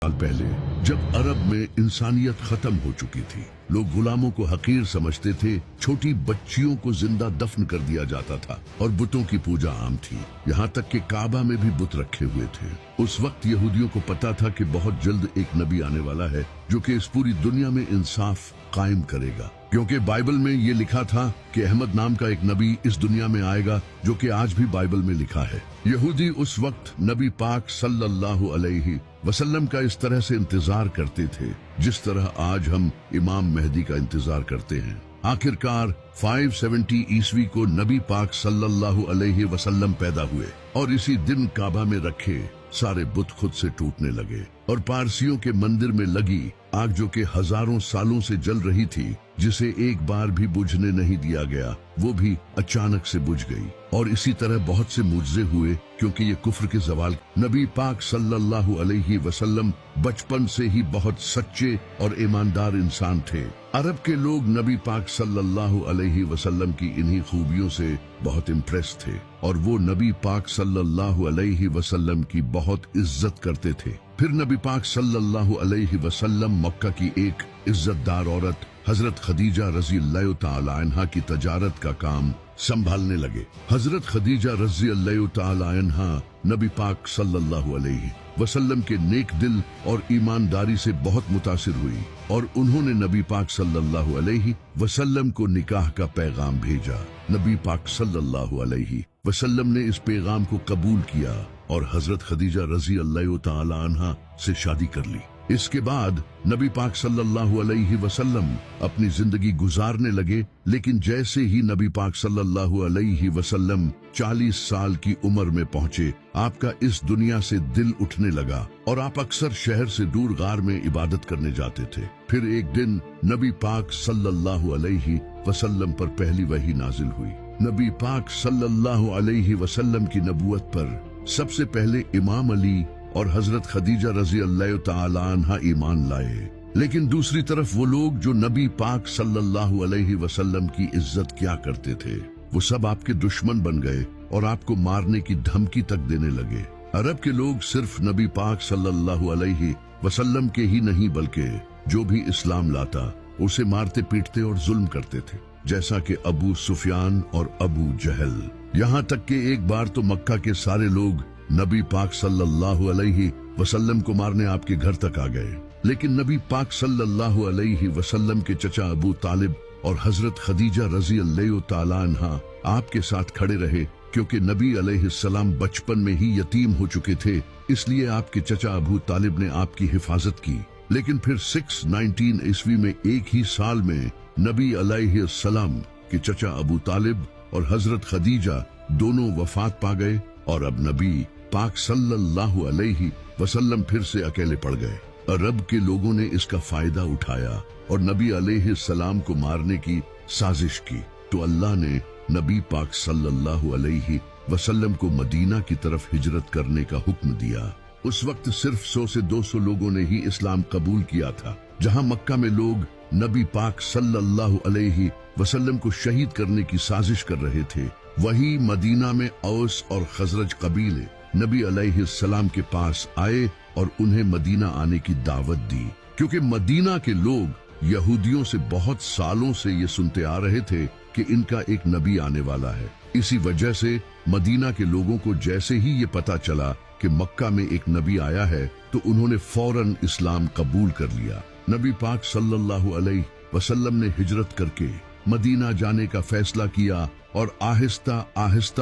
साल पहले जब अरब में इंसानियत खत्म हो चुकी थी, लोग गुलामों को हकीर समझते थे, छोटी बच्चियों को जिंदा दफन कर दिया जाता था और बुतों की पूजा आम थी। यहाँ तक कि काबा में भी बुत रखे हुए थे। उस वक्त यहूदियों को पता था कि बहुत जल्द एक नबी आने वाला है जो कि इस पूरी दुनिया में इंसाफ कायम करेगा, क्योंकि बाइबल में ये लिखा था कि अहमद नाम का एक नबी इस दुनिया में आएगा, जो कि आज भी बाइबल में लिखा है। यहूदी उस वक्त नबी पाक सल्लल्लाहु अलैहि वसल्लम का इस तरह से इंतजार करते थे जिस तरह आज हम इमाम मेहदी का इंतजार करते हैं। आखिरकार 570 ईस्वी को नबी पाक सल्लल्लाहु अलैहि वसल्लम पैदा हुए और इसी दिन काबा में रखे सारे बुत खुद से टूटने लगे और पारसियों के मंदिर में लगी आग, जो कि हजारों सालों से जल रही थी, जिसे एक बार भी बुझने नहीं दिया गया, वो भी अचानक से बुझ गई। और इसी तरह बहुत से मुआवजे हुए, क्योंकि ये कुफ्र के जवाल। नबी पाक सल्लल्लाहु अलैहि वसल्लम बचपन से ही बहुत सच्चे और ईमानदार इंसान थे। अरब के लोग नबी पाक सल्लल्लाहु अलैहि वसल्लम की इन्हीं खूबियों से बहुत इम्प्रेस थे और वो नबी पाक सल्लल्लाहु अलैहि वसल्लम की बहुत इज्जत करते थे। फिर नबी पाक सल्लल्लाहु अलैहि वसल्लम मक्का की एक इज्जतदार औरत हजरत खदीजा रज़ी अल्लाह तआला अन्हा की तजारत का काम संभालने लगे। हजरत खदीजा रज़ी अल्लाह तआला अन्हा नबी पाक सल्लल्लाहु अलैहि वसल्लम के नेक दिल और ईमानदारी से बहुत मुतासिर हुई और उन्होंने नबी पाक सल्लल्लाहु अलैहि वसल्लम को निकाह का पैगाम भेजा। नबी पाक सल्लल्लाहु अलैहि वसल्लम ने इस पैगाम को कबूल किया और हजरत खदीजा रज़ी अल्लाह तआला अन्हा से शादी कर ली। इसके बाद नबी पाक सल्लल्लाहु अलैहि वसल्लम अपनी जिंदगी गुजारने लगे, लेकिन जैसे ही नबी पाक सल्लल्लाहु अलैहि वसल्लम 40 साल की उम्र में पहुंचे, आपका इस दुनिया से दिल उठने लगा और आप अक्सर शहर से दूर गार में इबादत करने जाते थे। फिर एक दिन नबी पाक सल्लल्लाहु अलैहि वसल्लम पर पहली वही नाजिल हुई। नबी पाक सल्लल्लाहु अलैहि वसल्लम की नबूवत पर सबसे पहले इमाम अली और हजरत खदीजा रज़ी अल्लाह तआला अन्हा ईमान लाए, लेकिन दूसरी तरफ वो लोग जो नबी पाक सल्लल्लाहु अलैहि वसल्लम की इज्जत किया करते थे, वो सब आपके दुश्मन बन गए और आपको मारने की धमकी तक देने लगे। अरब के लोग सिर्फ नबी पाक सल्लल्लाहु अलैहि वसल्लम के ही नहीं, बल्कि जो भी इस्लाम लाता उसे मारते पीटते और जुल्म करते थे, जैसा कि अबू सुफियान और अबू जहल। यहाँ तक कि एक बार तो मक्का के सारे लोग नबी पाक सल्लल्लाहु अलैहि वसल्लम को मारने आपके घर तक आ गए, लेकिन नबी पाक सल्लल्लाहु अलैहि वसल्लम के चचा अबू तालिब और हजरत खदीजा रज़ी अल्लाह तआला अन्हा आपके साथ खड़े रहे, क्योंकि नबी अलैहिस्सलाम बचपन में ही यतीम हो चुके थे। इसलिए आपके चचा अबू तालिब ने आपकी हिफाजत की। लेकिन फिर 619 ईस्वी में एक ही साल में नबी अलैहिस्सलाम के चचा अबू तालिब और हजरत खदीजा दोनों वफात पा गए और अब नबी पाक सल्लल्लाहु अलैहि वसल्लम फिर से अकेले पड़ गए। अरब के लोगों ने इसका फायदा उठाया और नबी अलैहिस्सलाम को मारने की साजिश की, तो अल्लाह ने नबी पाक सल्लल्लाहु अलैहि वसल्लम को मदीना की तरफ हिजरत करने का हुक्म दिया। उस वक्त सिर्फ 100 से 200 लोगों ने ही इस्लाम कबूल किया था। जहां मक्का में लोग नबी पाक सल्लल्लाहु अलैहि वसल्लम को शहीद करने की साजिश कर रहे थे, वही मदीना में औस और खजरज कबीले नबी अलैहिस्सलाम के पास आए और उन्हें मदीना आने की दावत दी, क्योंकि मदीना के लोग यहूदियों से बहुत सालों से ये सुनते आ रहे थे कि इनका एक नबी आने वाला है। इसी वजह से मदीना के लोगों को जैसे ही ये पता चला कि मक्का में एक नबी आया है, तो उन्होंने फौरन इस्लाम कबूल कर लिया। नबी पाक सल्लल्लाहु अलैहि वसल्लम ने हिजरत करके मदीना जाने का फैसला किया और आहिस्ता आहिस्ता